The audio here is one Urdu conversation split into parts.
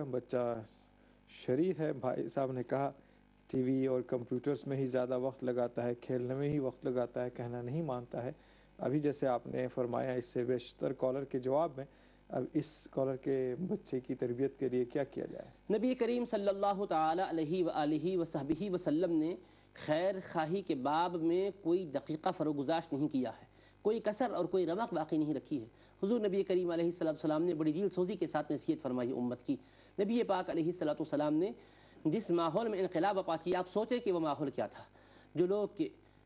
بچہ شریر ہے، بھائی صاحب نے کہا ٹی وی اور کمپیوٹرز میں ہی زیادہ وقت لگاتا ہے، کھیلنے میں ہی وقت لگاتا ہے، کہنا نہیں مانتا ہے۔ ابھی جیسے آپ نے فرمایا اس سے بیشتر کالر کے جواب میں، اب اس کالر کے بچے کی تربیت کے لیے کیا کیا جائے؟ نبی کریم صلی اللہ تعالی علیہ وآلہ وصحبہ وسلم نے خیر خواہی کے باب میں کوئی دقیقہ فروگزاشت نہیں کیا ہے، کوئی کسر اور کوئی رمق باقی نہیں رکھی ہے۔ حضور نبی کریم علیہ السلام نے بڑی دل سوزی کے ساتھ نصیحت فرمائی امت کی۔ نبی پاک علیہ السلام نے جس ماحول میں انقلاب برپا کیا، آپ سوچیں کہ وہ ماحول کیا تھا۔ جو لوگ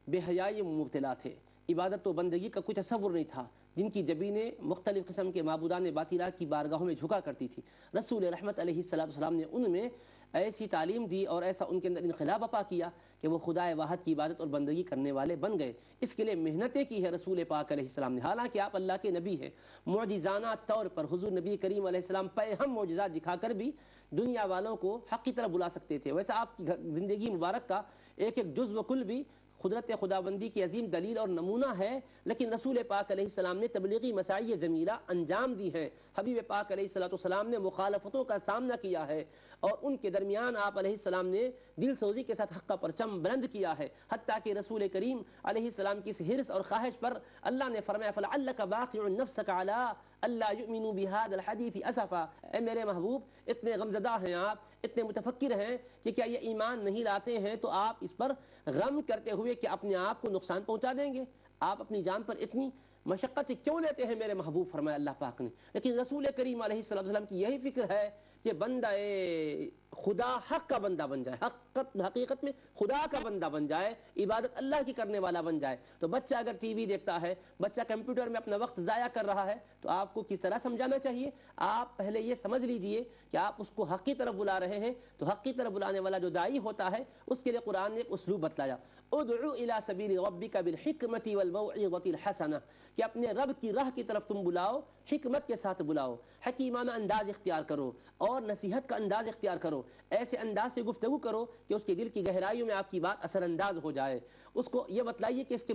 بے حیائی میں مبتلا تھے، عبادت و بندگی کا کوئی تصور نہیں تھا، جن کی جبینیں مختلف قسم کے معبودان باطلہ کی بارگاہوں میں جھکا کرتی تھی، رسول رحمت علیہ السلام نے ان میں ایسی تعلیم دی اور ایسا ان کے اندر انقلاب برپا کیا کہ وہ خدائے واحد کی عبادت اور بندگی کرنے والے بن گئے۔ اس کے لیے محنتیں کی ہے رسول پاک علیہ السلام نے، حالانکہ آپ اللہ کے نبی ہیں۔ معجزانہ طور پر حضور نبی کریم علیہ السلام پہ ہم معجزات دکھا کر بھی دنیا والوں کو حق کی طرف بلا سکتے تھے۔ ویسا آپ کی زندگی مبارک کا ایک ایک جزو و کل بھی قدرت خداوندی کی عظیم دلیل اور نمونہ ہے، لیکن رسول پاک علیہ السلام نے تبلیغی مساعی جمیلہ انجام دی ہیں۔ حبیب پاک علیہ السلام نے مخالفتوں کا سامنا کیا ہے اور ان کے درمیان آپ علیہ السلام نے دل سوزی کے ساتھ حق کا پرچم بلند کیا ہے، حتیٰ کہ رسول کریم علیہ السلام کی اس حرص اور خواہش پر اللہ نے فرمایا فَلَعَلَّكَ بَاخِعٌ نَفْسَكَ عَلَىٰ أَلَّا يُؤْمِنُوا بِهَذَا الْحَدِيثِ أَسَفًا۔ اے میرے محبوب، اتنے غمزدہ ہیں آپ، اتنے متفکر ہیں کہ کیا یہ ایمان نہیں لاتے ہیں تو آپ اس پر غم کرتے ہوئے کہ اپنے آپ کو نقصان پہنچا دیں گے؟ آپ اپنی جان پر اتنی مشقت کیوں لیتے ہیں میرے محبوب؟ فرمایا اللہ پاک نے۔ لیکن رسول کریم علیہ السلام کی یہی فکر ہے کہ بندہ خدا حق کا بندہ بن جائے، حقیقت میں خدا کا بندہ بن جائے، عبادت اللہ کی کرنے والا بن جائے۔ تو بچہ اگر ٹی وی دیکھتا ہے، بچہ کمپیوٹر میں اپنا وقت ضائع کر رہا ہے، تو آپ کو کس طرح سمجھانا چاہیے؟ آپ پہلے یہ سمجھ لیجئے کہ آپ اس کو حق کی طرف بلا رہے ہیں، تو حق کی طرف بلانے والا جو داعی ہوتا ہے اس کے لیے قرآن نے ایک اسلوب بتلایا، ادعو الی سبیل ربک بالحکمۃ والموعظۃ الحسنہ، کہ اپنے رب کی راہ کی طرف تم بلاؤ، حکمت کے ساتھ بلاؤ، حکیمانہ انداز اختیار کرو اور نصیحت کا انداز اختیار کرو، ایسے انداز سے گفتگو کرو کہ اس کے دل کی گہرائیوں میں آپ کی بات اثر انداز ہو جائے۔ اس کو یہ بتلائیے کہ اس کے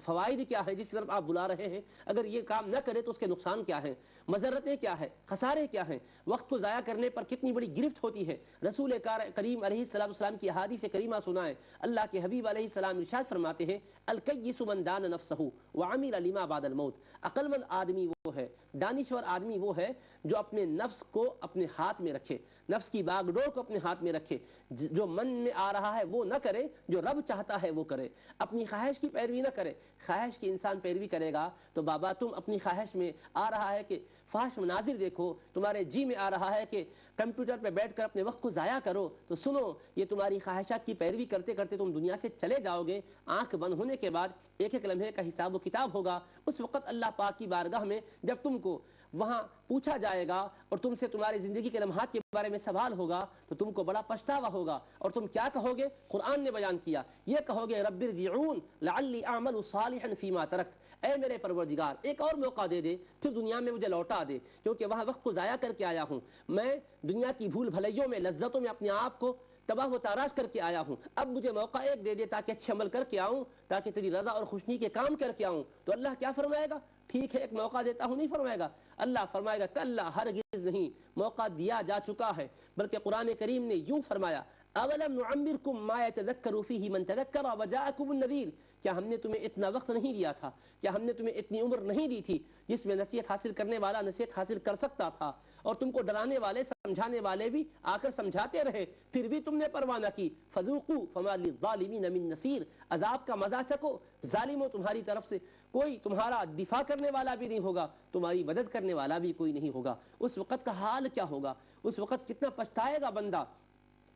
فوائد کیا ہیں جس طرف آپ بلا رہے ہیں، اگر یہ کام نہ کرے تو اس کے نقصان کیا ہیں، مضرتیں کیا ہیں، خسارے کیا ہیں، وقت کو ضائع کرنے پر کتنی بڑی گرفت ہوتی ہے۔ رسول کریم علیہ السلام کی احادیث کریمہ سنائیں۔ اللہ کے حبیب علیہ السلام ارشاد فرماتے ہیں الکیس من دان نفسہ وعمل لما بعد الموت، عقل مند آدمی وہ ہے، دانشور آدمی وہ ہے جو اپنے نفس کو اپنے ہاتھ میں رکھے، نفس کی باغ ڈور کو اپنے ہاتھ میں رکھے، جو من میں آ رہا ہے وہ نہ کرے، جو رب چاہتا ہے وہ کرے، اپنی خواہش کی پیروی نہ کرے۔ خواہش کی انسان پیروی کرے گا تو بابا تم اپنی خواہش میں آ رہا ہے کہ فحش مناظر دیکھو، تمہارے جی میں آ رہا ہے کہ کمپیوٹر پہ بیٹھ کر اپنے وقت کو ضائع کرو، تو سنو یہ تمہاری خواہشات کی پیروی کرتے کرتے تم دنیا سے چلے جاؤ گے۔ آنکھ بند ہونے کے بعد ایک ایک لمحے کا حساب و کتاب ہوگا۔ اس وقت اللہ پاک کی بارگاہ میں جب تم کو وہاں پوچھا جائے گا اور تم سے تمہاری زندگی کے لمحات کے بارے میں سوال ہوگا تو تم کو بڑا پچھتاوا ہوگا، اور تم کیا کہو گے؟ قرآن نے بیان کیا، یہ کہو گے رب ارجعون لعلی اعمل صالحا فیما ترکت، اے میرے پروردگار ایک اور موقع دے دے، پھر دنیا میں مجھے لوٹا دے، کیونکہ وہاں وقت کو ضائع کر کے آیا ہوں، میں دنیا کی بھول بھلائیوں میں لذتوں میں اپنے آپ کو تباہ و تاراش کر کے آیا ہوں، اب مجھے موقع ایک دے دے تاکہ اچھے عمل کر کے آؤں، تاکہ تیری رضا اور خوشنی کے کام کر کے آؤں۔ تو اللہ کیا فرمائے گا؟ ٹھیک ہے ایک موقع دیتا ہوں نہیں فرمائے گا، اللہ فرمائے گا کلا ہرگز نہیں، موقع دیا جا چکا ہے، بلکہ قرآن کریم نے یوں فرمایا اولم نعمرکم ما یتذکر فیہ من تذکر وجاءکم النذیر، کیا ہم نے تمہیں اتنا وقت نہیں دیا تھا، کیا ہم نے تمہیں اتنی عمر نہیں دی تھی جس میں نصیحت حاصل کرنے والا نصیحت حاصل کر سکتا تھا، اور تم کو ڈرانے والے سمجھانے والے بھی آ کر سمجھاتے رہے، پھر بھی تم نے پرواہ نہ کی، فذوقوا فما للظالمین من نصیر، عذاب کا مزہ چکو، ظالموں تمہاری طرف سے کوئی تمہارا دفاع کرنے والا بھی نہیں ہوگا، تمہاری مدد کرنے والا بھی کوئی نہیں ہوگا۔ اس وقت کا حال کیا ہوگا، اس وقت کتنا پچھتائے گا بندہ،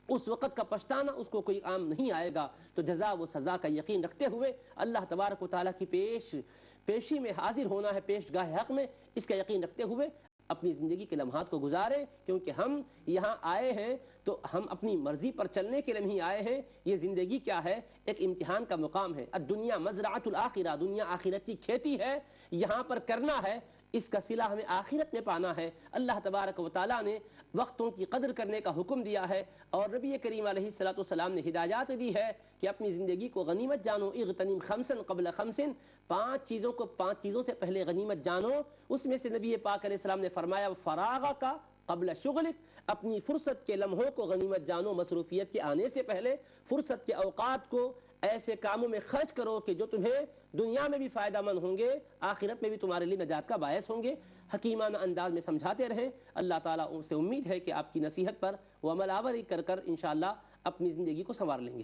اس وقت کا پچھتانا اس کو کوئی عام نہیں آئے گا۔ تو جزا و سزا کا یقین رکھتے ہوئے اللہ تبارک و تعالیٰ کی پیشی میں حاضر ہونا ہے، پیش گاہ حق میں، اس کا یقین رکھتے ہوئے اپنی زندگی کے لمحات کو گزاریں، کیونکہ ہم یہاں آئے ہیں تو ہم اپنی مرضی پر چلنے کے لیے نہیں آئے ہیں۔ یہ زندگی کیا ہے؟ ایک امتحان کا مقام ہے۔ الدنیا مزرعۃ الاخرہ، دنیا آخرت کی کھیتی ہے، یہاں پر کرنا ہے، اس کا صلہ ہمیں آخرت میں پانا ہے۔ اللہ تبارک و تعالیٰ نے وقتوں کی قدر کرنے کا حکم دیا ہے، اور نبی کریم علیہ السلام نے ہدایات دی ہے کہ اپنی زندگی کو غنیمت جانو، اغتنم خمسا قبل خمس، پانچ چیزوں سے پہلے غنیمت جانو۔ اس میں سے نبی پاک علیہ السلام نے فرمایا فراغ کا قبل شغلک، اپنی فرصت کے لمحوں کو غنیمت جانو، مصروفیت کے آنے سے پہلے فرصت کے اوقات کو ایسے کاموں میں خرچ کرو کہ جو تمہیں دنیا میں بھی فائدہ مند ہوں گے، آخرت میں بھی تمہارے لیے نجات کا باعث ہوں گے۔ حکیمانہ انداز میں سمجھاتے رہیں۔ اللہ تعالیٰ سے امید ہے کہ آپ کی نصیحت پر وہ عمل آوری کر کر انشاءاللہ اپنی زندگی کو سنوار لیں گے۔